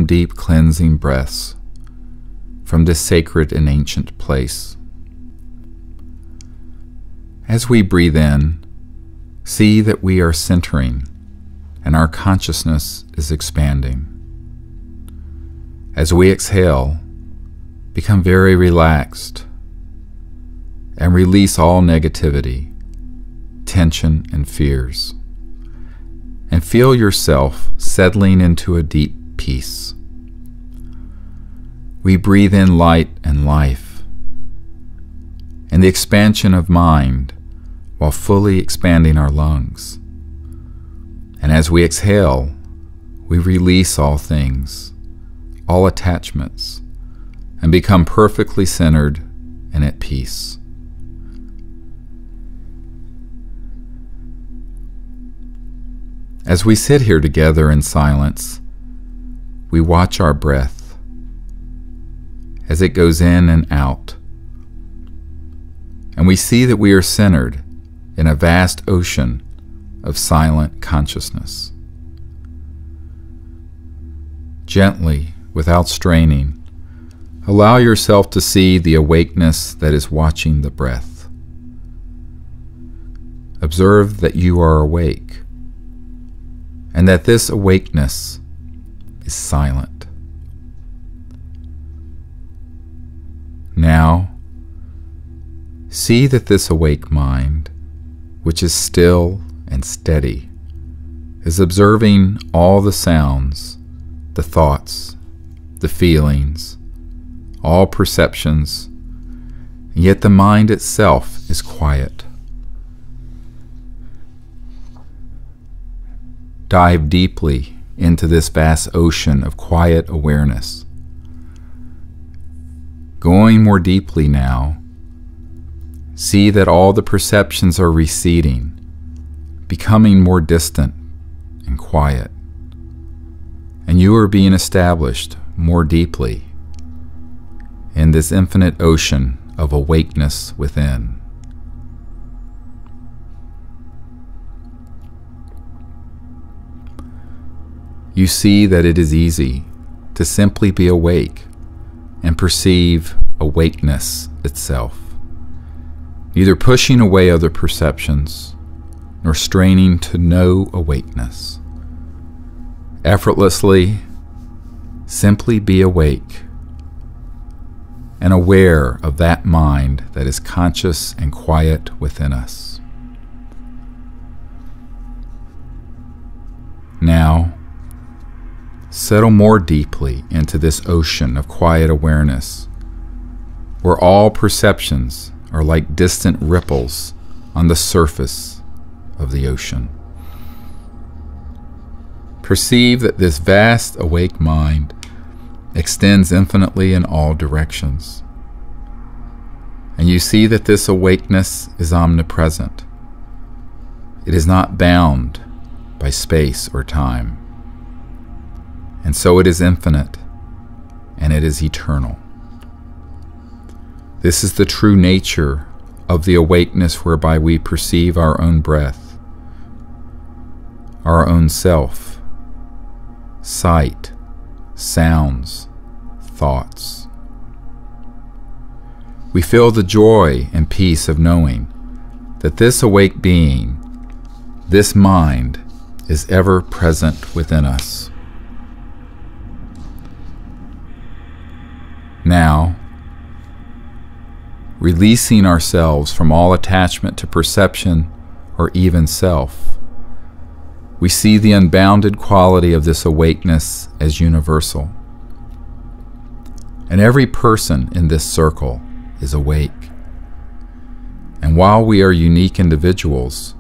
deep cleansing breaths from this sacred and ancient place. As we breathe in, see that we are centering and our consciousness is expanding. As we exhale, become very relaxed and release all negativity, tension, and fears, and feel yourself settling into a deep peace. We breathe in light and life, and the expansion of mind while fully expanding our lungs. And as we exhale, we release all things, all attachments, and become perfectly centered and at peace. As we sit here together in silence, we watch our breath as it goes in and out, and we see that we are centered in a vast ocean of silent consciousness. Gently, without straining, allow yourself to see the awakeness that is watching the breath. Observe that you are awake, and that this awakeness is silent. Now, see that this awake mind, which is still and steady, is observing all the sounds, the thoughts, the feelings, all perceptions, and yet the mind itself is quiet. Dive deeply into this vast ocean of quiet awareness. Going more deeply now, see that all the perceptions are receding, becoming more distant and quiet, and you are being established more deeply in this infinite ocean of awakeness within. You see that it is easy to simply be awake and perceive awakeness itself, neither pushing away other perceptions nor straining to know awakeness. Effortlessly, simply be awake and aware of that mind that is conscious and quiet within us. Now, settle more deeply into this ocean of quiet awareness, where all perceptions are like distant ripples on the surface of the ocean. Perceive that this vast awake mind extends infinitely in all directions, and you see that this awakeness is omnipresent. It is not bound by space or time, and so it is infinite, and it is eternal. This is the true nature of the awakeness whereby we perceive our own breath, our own self, sight, sounds, thoughts. We feel the joy and peace of knowing that this awake being, this mind, is ever present within us. Now, releasing ourselves from all attachment to perception or even self, we see the unbounded quality of this awakeness as universal. And every person in this circle is awake. And while we are unique individuals,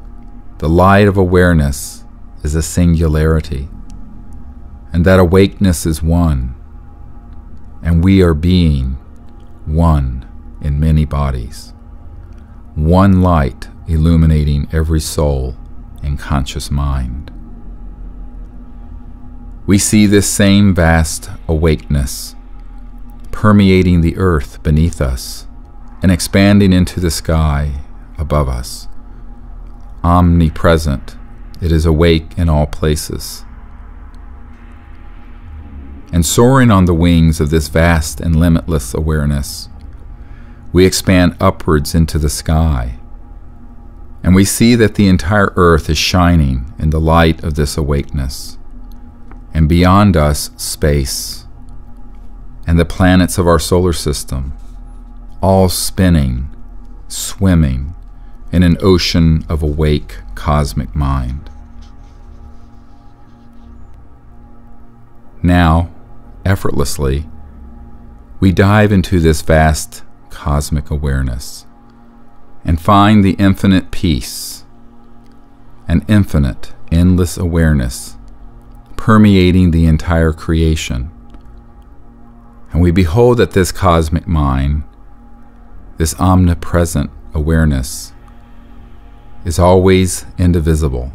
the light of awareness is a singularity, and that awakeness is one, and we are being one in many bodies, one light illuminating every soul and conscious mind. We see this same vast awakeness permeating the earth beneath us and expanding into the sky above us. Omnipresent, it is awake in all places. And soaring on the wings of this vast and limitless awareness, we expand upwards into the sky, and we see that the entire earth is shining in the light of this awakeness, and beyond us, space, and the planets of our solar system, all spinning, swimming in an ocean of awake cosmic mind. Now, effortlessly, we dive into this vast cosmic awareness and find the infinite peace, an infinite, endless awareness permeating the entire creation. And we behold that this cosmic mind, this omnipresent awareness, is always indivisible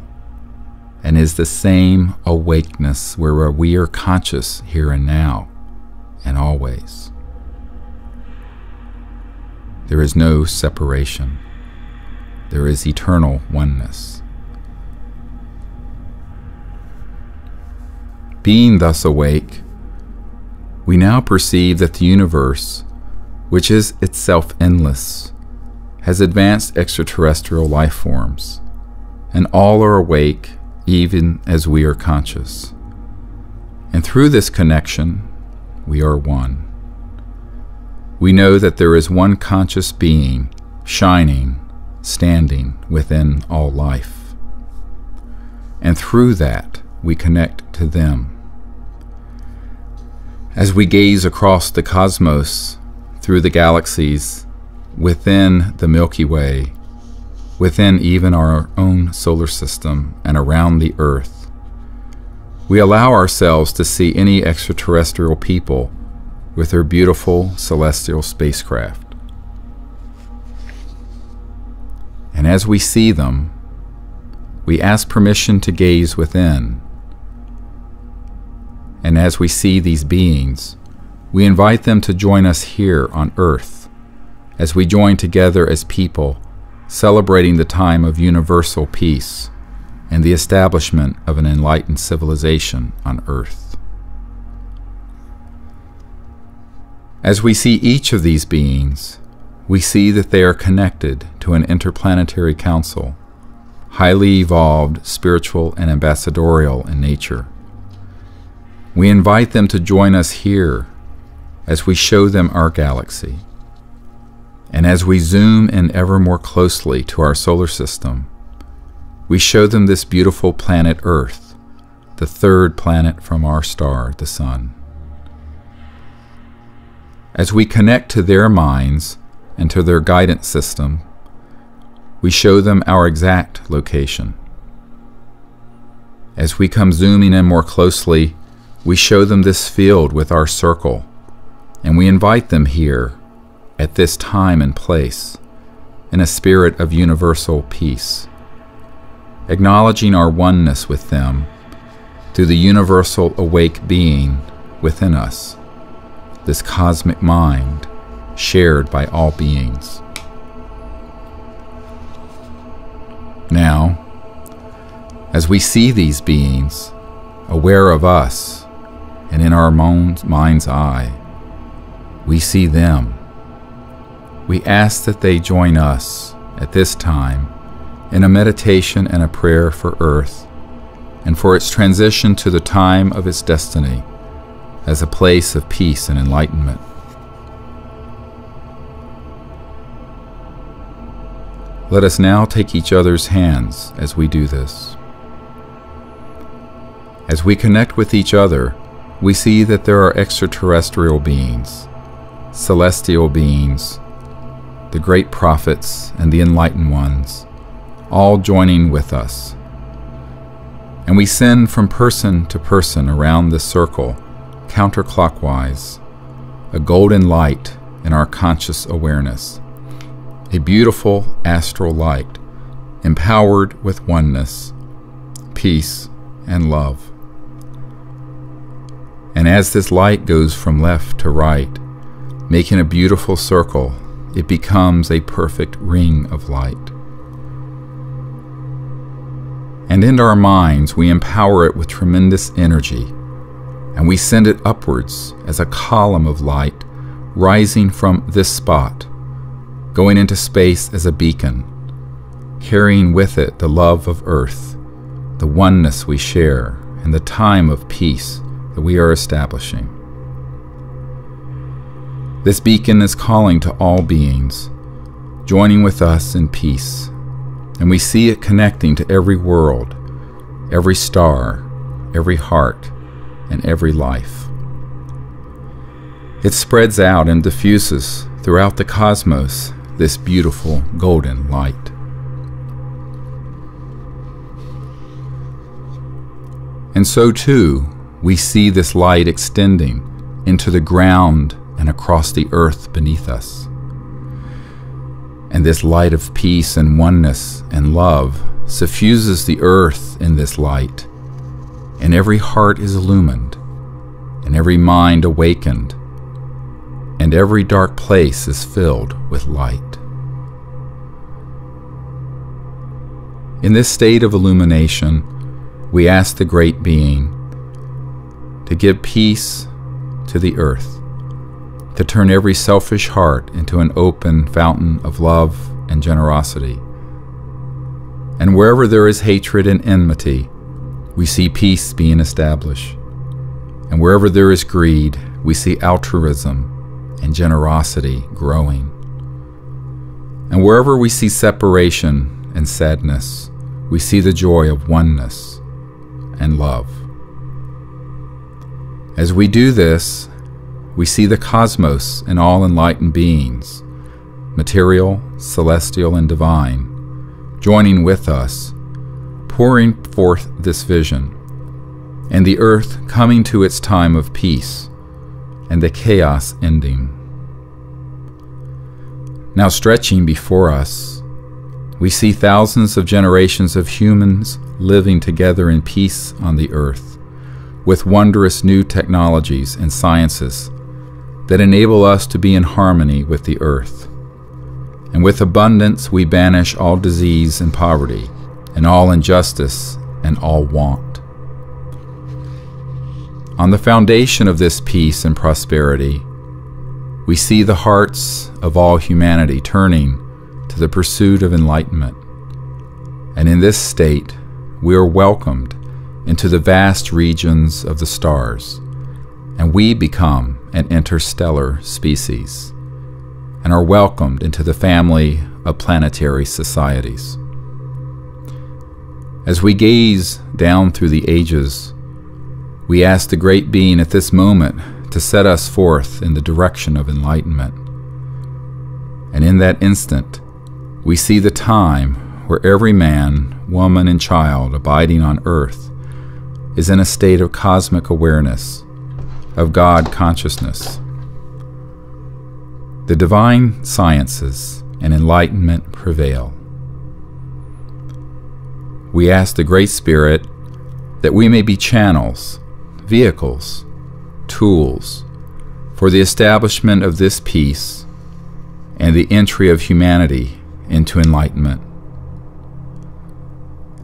and is the same awakeness where we are conscious here and now and always. There is no separation. There is eternal oneness. Being thus awake, we now perceive that the universe, which is itself endless, has advanced extraterrestrial life forms, and all are awake even as we are conscious. And through this connection, we are one. We know that there is one conscious being, shining, standing within all life. And through that, we connect to them. As we gaze across the cosmos, through the galaxies, within the Milky Way, within even our own solar system and around the Earth, we allow ourselves to see any extraterrestrial people with their beautiful celestial spacecraft. And as we see them, we ask permission to gaze within. And as we see these beings, we invite them to join us here on Earth, as we join together as people, celebrating the time of universal peace and the establishment of an enlightened civilization on Earth. As we see each of these beings, we see that they are connected to an interplanetary council, highly evolved, spiritual, and ambassadorial in nature. We invite them to join us here as we show them our galaxy. And as we zoom in ever more closely to our solar system, we show them this beautiful planet Earth, the third planet from our star, the Sun. As we connect to their minds and to their guidance system, we show them our exact location. As we come zooming in more closely, we show them this field with our circle, and we invite them here at this time and place in a spirit of universal peace, acknowledging our oneness with them through the universal awake being within us, this cosmic mind shared by all beings. Now, as we see these beings, aware of us, and in our mind's eye, we see them. We ask that they join us at this time in a meditation and a prayer for Earth and for its transition to the time of its destiny as a place of peace and enlightenment. Let us now take each other's hands as we do this. As we connect with each other, we see that there are extraterrestrial beings, celestial beings, the great prophets and the enlightened ones, all joining with us. And we send from person to person around this circle, counterclockwise, a golden light in our conscious awareness, a beautiful astral light, empowered with oneness, peace, and love. And as this light goes from left to right, making a beautiful circle, it becomes a perfect ring of light. And in our minds, we empower it with tremendous energy, and we send it upwards as a column of light rising from this spot, going into space as a beacon, carrying with it the love of earth, the oneness we share, and the time of peace that we are establishing. This beacon is calling to all beings, joining with us in peace, and we see it connecting to every world, every star, every heart, and every life. It spreads out and diffuses throughout the cosmos this beautiful golden light. And so too, we see this light extending into the ground and across the earth beneath us. And this light of peace and oneness and love suffuses the earth in this light, and every heart is illumined, and every mind awakened, and every dark place is filled with light. In this state of illumination, we ask the Great Being to give peace to the earth, to turn every selfish heart into an open fountain of love and generosity. And wherever there is hatred and enmity, we see peace being established. And wherever there is greed, we see altruism and generosity growing. And wherever we see separation and sadness, we see the joy of oneness and love. As we do this, we see the cosmos and all enlightened beings, material, celestial, and divine, joining with us, pouring forth this vision, and the earth coming to its time of peace, and the chaos ending. Now stretching before us, we see thousands of generations of humans living together in peace on the earth, with wondrous new technologies and sciences that enable us to be in harmony with the earth. And with abundance we banish all disease and poverty, and all injustice and all want. On the foundation of this peace and prosperity, we see the hearts of all humanity turning to the pursuit of enlightenment. And in this state, we are welcomed into the vast regions of the stars, and we become an interstellar species, and are welcomed into the family of planetary societies. As we gaze down through the ages, we ask the Great Being at this moment to set us forth in the direction of enlightenment. And in that instant, we see the time where every man, woman, and child abiding on earth is in a state of cosmic awareness, of God consciousness. The divine sciences and enlightenment prevail. We ask the Great Spirit that we may be channels, vehicles, tools for the establishment of this peace and the entry of humanity into enlightenment.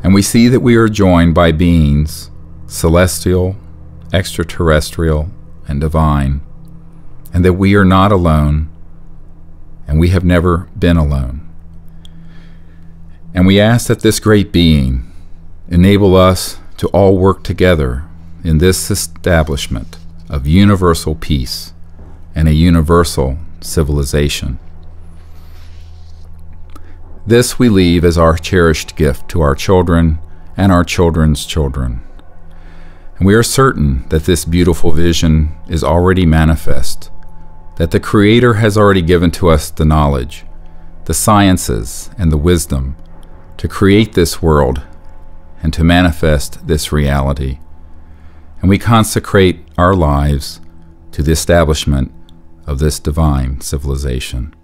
And we see that we are joined by beings, celestial, extraterrestrial, and divine, and that we are not alone, and we have never been alone. And we ask that this Great Being enable us to all work together in this establishment of universal peace and a universal civilization. This we leave as our cherished gift to our children and our children's children. And we are certain that this beautiful vision is already manifest, that the Creator has already given to us the knowledge, the sciences, and the wisdom to create this world and to manifest this reality. And we consecrate our lives to the establishment of this divine civilization.